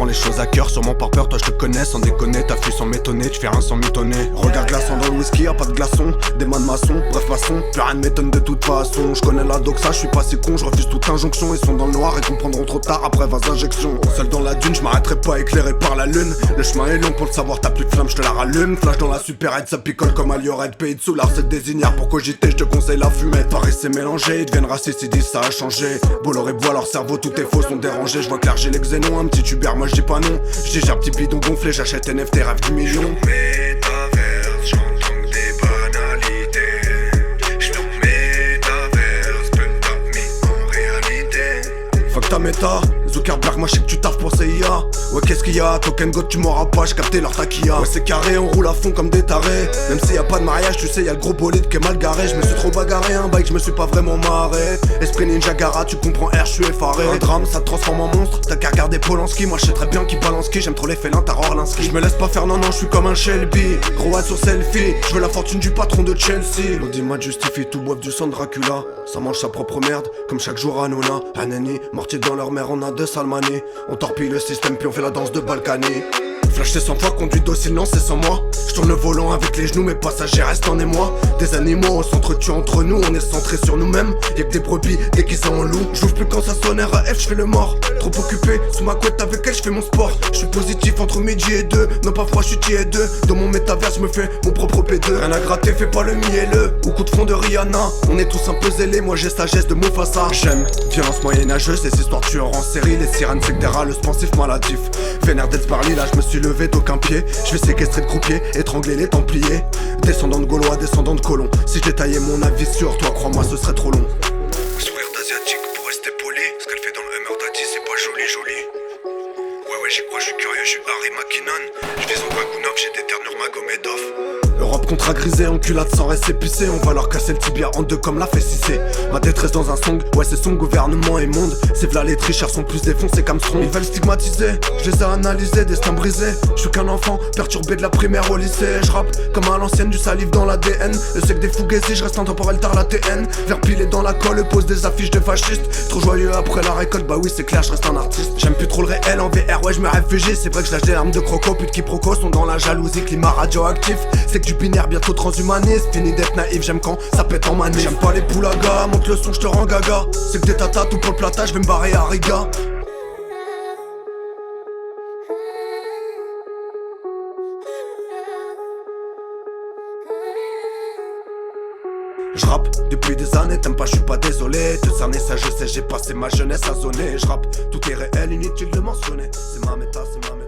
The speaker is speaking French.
prends les choses à cœur, sûrement par peur, toi je te connais sans déconner. T'as fui sans m'étonner, tu fais rien sans mitonner. Regard glaçant dans le whisky, y'a pas de glaçon. Des mains de maçon, bref façon, plus rien ne m'étonne de toute façon. Je connais la doxa, je suis pas si con, je refuse toute injonction. Ils sont dans le noir et comprendront trop tard après 20 injections. Seul dans la dune, je m'arrêterai pas éclairé par la lune. Le chemin est long pour le savoir, t'as plus de flamme, je te la rallume. Flash dans la supérette, ça picole comme Aliorette. Pays de soulard, c'est désignard pour cogiter, je te conseille la fumette. Paris c'est mélangé, ils deviennent racistes, ils disent ça a changé. Bolloré boit leur cerveau, tout est faux, sont dérangés. Je vois clair, j'ai les xénons, un petit tubère, moi je dis pas non. J'ai un petit bidon gonflé, j'achète NFT, rêve du million. Métaverse, j'entends que des banalités. J'suis métaverse, peu d'amis en réalité. Fuck ta méta, Zuckerberg, moi je sais que tu taffes pour CIA. Ouais qu'est-ce qu'il y a, token god tu m'auras pas, j'ai capté leur taquilla. Ouais c'est carré, on roule à fond comme des tarés. Même s'il y a pas de mariage, tu sais y'a le gros bolide qui est mal garé. Je me suis trop bagarré, un bike je me suis pas vraiment marré. Esprit ninja gara, tu comprends R, je suis effaré. Un drame ça te transforme en monstre, t'as qu'à regarder Polanski. Moi je sais très bien qui balance qui, j'aime trop les félins, t'as Orlinski. Je me laisse pas faire, non je suis comme un Shelby. Gros ad sur selfie, je veux la fortune du patron de Chelsea. L'audimat justifie tout, boive du sang de Dracula. Ça mange sa propre merde, comme chaque jour à Nona. Anani, mortier dans leur mère, on a deux Salmani. On torpille le système puis on fait la danse de Balkany. Flash c'est 100 fois, conduit docile, non c'est sans moi. Je tourne le volant avec les genoux, mes passagers restent en émoi. Des animaux, on s'entretue entre nous, on est centré sur nous-mêmes. Y'a que des brebis déguisées en loup. J'ouvre plus quand ça sonne RAF, je fais le mort. Trop occupé, sous ma couette avec elle je fais mon sport. Je suis positif entre midi et deux, non pas froid, je suis tiède. Dans mon métaverse, je me fais mon propre P2. Rien à gratter, fais pas le mielleux. Au coup de fond de Rihanna, on est tous un peu zélés, moi j'ai sagesse de Mufasa. J'aime, violence moyenâgeuse, les histoires tueurs en série. Les sirènes c'est que des râles, pensif maladif. Vénère d'être parli, là je me suis levé d'aucun pied. Je vais séquestrer le croupier, étrangler les templiers. Descendant de Gaulois, descendant de colons. Si je détaillais mon avis sur toi, crois-moi ce serait trop long. Sourire d'asiatique pour rester poli. Ce qu'elle fait dans le Hummer d'Adi c'est pas joli. Ouais j'y crois, je suis curieux, je suis Harry McKinnon. Je vis en Wagounov, j'ai des terres Nurmagomedov. Europe contre grisé, enculade sans reste épicé. On va leur casser le tibia en deux comme l'a fait Cissé. Ma détresse dans un song, ouais c'est son gouvernement immonde. C'est v'là les tricheurs sont plus défoncés qu'Armstrong. Ils veulent stigmatiser, je les ai analysés, destin brisé. Je suis qu'un enfant, perturbé de la primaire au lycée. Je rappe comme à l'ancienne, du salive dans l'ADN. Le sec des fugazi, je reste intemporel tard la TN. Vert pilé dans la colle, pose des affiches de fascistes. Trop joyeux après la récolte, bah oui c'est clair, je reste un artiste. J'aime plus trop le réel en VR, ouais je me réfugie. C'est vrai que je lâche des larmes de croco, plus de quiproquos sont dans la jalousie. Climat radioactif, c'est que du binaire bientôt transhumaniste. Fini d'être naïf, j'aime quand ça pète en manif. J'aime pas les poulagas, monte le son, je te rends gaga. C'est que des tatas, tout pour le plata, je vais me barrer à Riga. Je rappe depuis des années, t'aimes pas, je suis pas désolé. Te cerner ça je sais, j'ai passé ma jeunesse à zoner. Je rappe, tout est réel, inutile de mentionner. C'est ma méta, c'est ma méta.